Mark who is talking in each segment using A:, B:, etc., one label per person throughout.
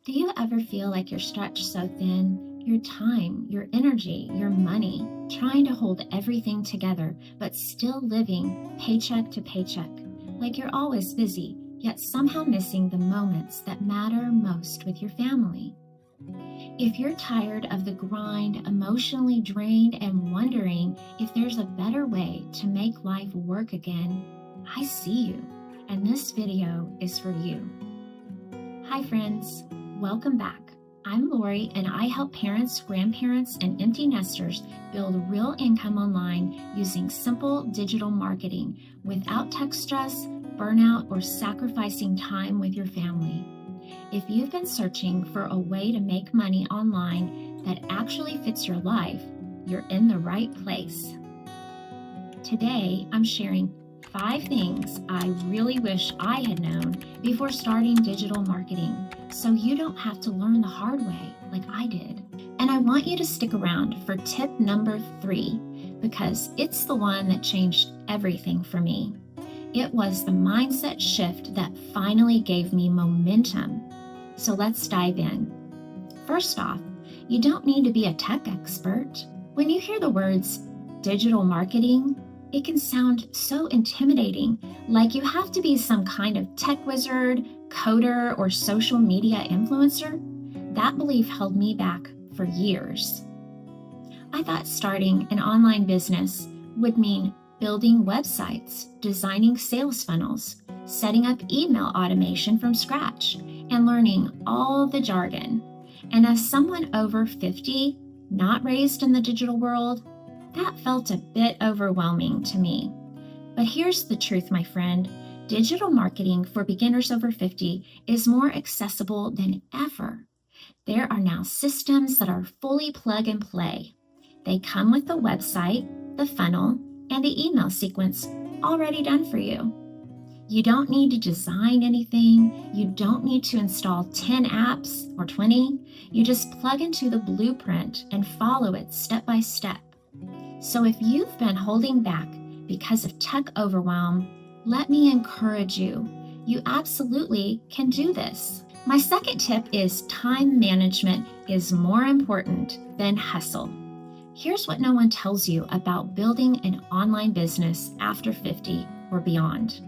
A: Do you ever feel like you're stretched so thin? Your time, your energy, your money, trying to hold everything together, but still living paycheck to paycheck. Like you're always busy, yet somehow missing the moments that matter most with your family. If you're tired of the grind, emotionally drained, and wondering if there's a better way to make life work again, I see you, and this video is for you. Hi, friends. Welcome back. I'm Lori, and I help parents, grandparents, and empty nesters build real income online using simple digital marketing without tech stress, burnout, or sacrificing time with your family. If you've been searching for a way to make money online that actually fits your life, you're in the right place. Today, I'm sharing 5 things I really wish I had known before starting digital marketing, so you don't have to learn the hard way like I did. And I want you to stick around for tip number 3, because it's the one that changed everything for me. It was the mindset shift that finally gave me momentum. So let's dive in. First off, you don't need to be a tech expert. When you hear the words digital marketing, it can sound so intimidating, like you have to be some kind of tech wizard, coder, or social media influencer. That belief held me back for years. I thought starting an online business would mean building websites, designing sales funnels, setting up email automation from scratch, and learning all the jargon. And as someone over 50, not raised in the digital world, that felt a bit overwhelming to me. But here's the truth, my friend. Digital marketing for beginners over 50 is more accessible than ever. There are now systems that are fully plug and play. They come with the website, the funnel, and the email sequence already done for you. You don't need to design anything. You don't need to install 10 apps or 20. You just plug into the blueprint and follow it step by step. So if you've been holding back because of tech overwhelm, let me encourage you. You absolutely can do this. My second tip is time management is more important than hustle. Here's what no one tells you about building an online business after 50 or beyond.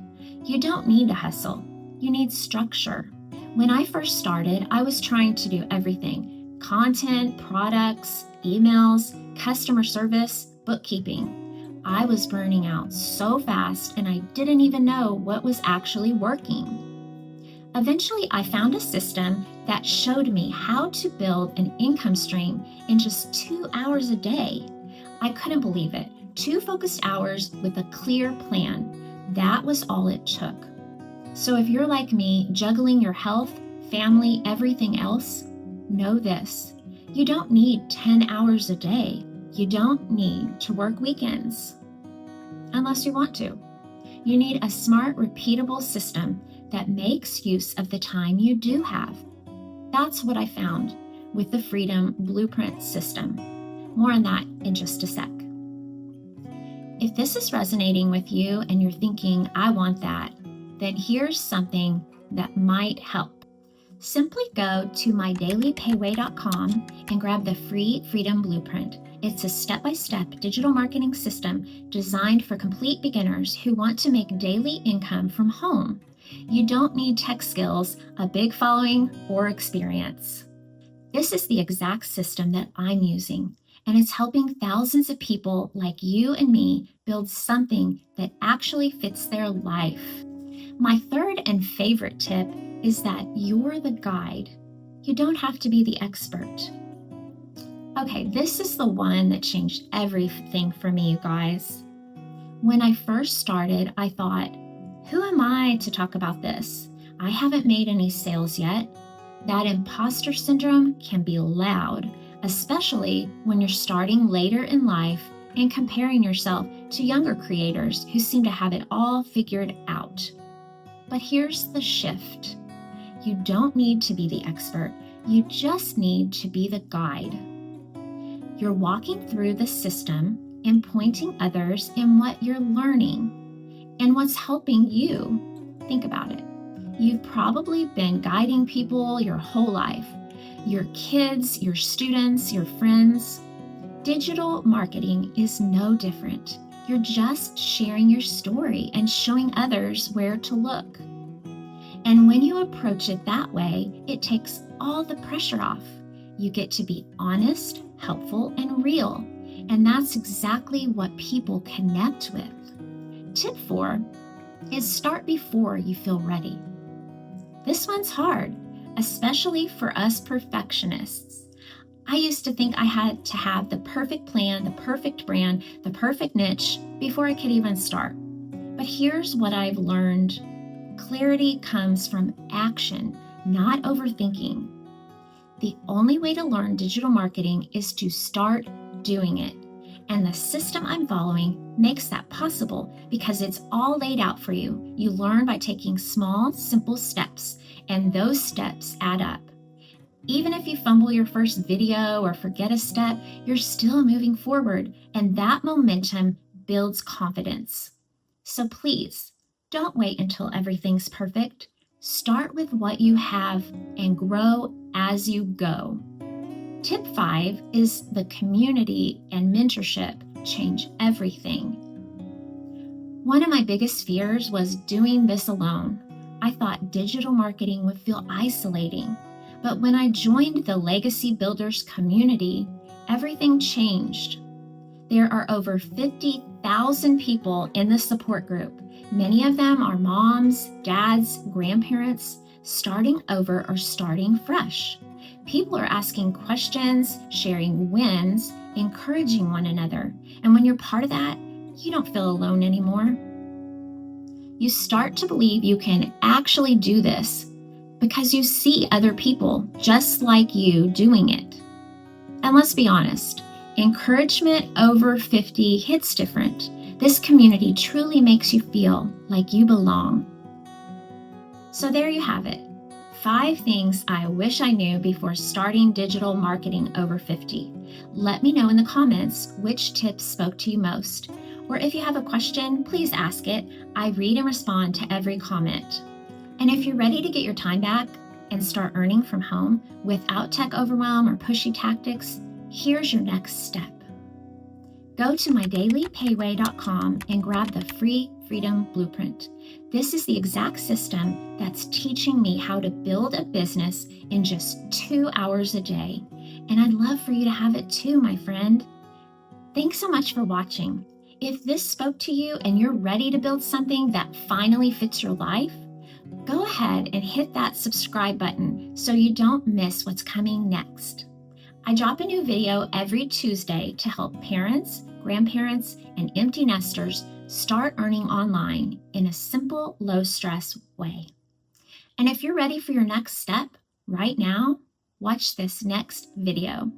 A: You don't need to hustle. You need structure. When I first started, I was trying to do everything: content, products, emails, customer service, bookkeeping. I was burning out so fast, and I didn't even know what was actually working. Eventually, I found a system that showed me how to build an income stream in just 2 hours a day. I couldn't believe it. 2 focused hours with a clear plan. That was all it took. So if you're like me, juggling your health, family, everything else, know this. You don't need 10 hours a day. You don't need to work weekends, unless you want to. You need a smart, repeatable system that makes use of the time you do have. That's what I found with the Freedom Blueprint system. More on that in just a sec. If this is resonating with you and you're thinking, I want that, then here's something that might help. Simply go to mydailypayway.com and grab the free Freedom Blueprint. It's a step-by-step digital marketing system designed for complete beginners who want to make daily income from home. You don't need tech skills, a big following, or experience. This is the exact system that I'm using, and it's helping thousands of people like you and me build something that actually fits their life. My third and favorite tip is that you're the guide. You don't have to be the expert. Okay, this is the one that changed everything for me, you guys. When I first started, I thought, who am I to talk about this? I haven't made any sales yet. That imposter syndrome can be loud, especially when you're starting later in life and comparing yourself to younger creators who seem to have it all figured out. But here's the shift. You don't need to be the expert. You just need to be the guide. You're walking through the system and pointing others in what you're learning and what's helping you. Think about it. You've probably been guiding people your whole life, your kids, your students, your friends. Digital marketing is no different. You're just sharing your story and showing others where to look. And when you approach it that way, it takes all the pressure off. You get to be honest, helpful, and real. And that's exactly what people connect with. Tip 4 is start before you feel ready. This one's hard, especially for us perfectionists. I used to think I had to have the perfect plan, the perfect brand, the perfect niche before I could even start. But here's what I've learned. Clarity comes from action, not overthinking. The only way to learn digital marketing is to start doing it. And the system I'm following makes that possible because it's all laid out for you. You learn by taking small, simple steps, and those steps add up. Even if you fumble your first video or forget a step, you're still moving forward, and that momentum builds confidence. So please, don't wait until everything's perfect. Start with what you have and grow as you go. Tip 5 is the community and mentorship change everything. One of my biggest fears was doing this alone. I thought digital marketing would feel isolating. But when I joined the Legacy Builders community, everything changed. There are over 50,000 people in the support group. Many of them are moms, dads, grandparents, starting over or starting fresh. People are asking questions, sharing wins, encouraging one another. And when you're part of that, you don't feel alone anymore. You start to believe you can actually do this because you see other people just like you doing it. And let's be honest, encouragement over 50 hits different. This community truly makes you feel like you belong. So there you have it. 5 things I wish I knew before starting digital marketing over 50. Let me know in the comments which tips spoke to you most. Or if you have a question, please ask it. I read and respond to every comment. And if you're ready to get your time back and start earning from home without tech overwhelm or pushy tactics, here's your next step. Go to mydailypayway.com and grab the free Freedom Blueprint. This is the exact system that's teaching me how to build a business in just 2 hours a day. And I'd love for you to have it too, my friend. Thanks so much for watching. If this spoke to you and you're ready to build something that finally fits your life, go ahead and hit that subscribe button so you don't miss what's coming next. I drop a new video every Tuesday to help parents, grandparents, and empty nesters start earning online in a simple, low-stress way. And if you're ready for your next step right now, watch this next video.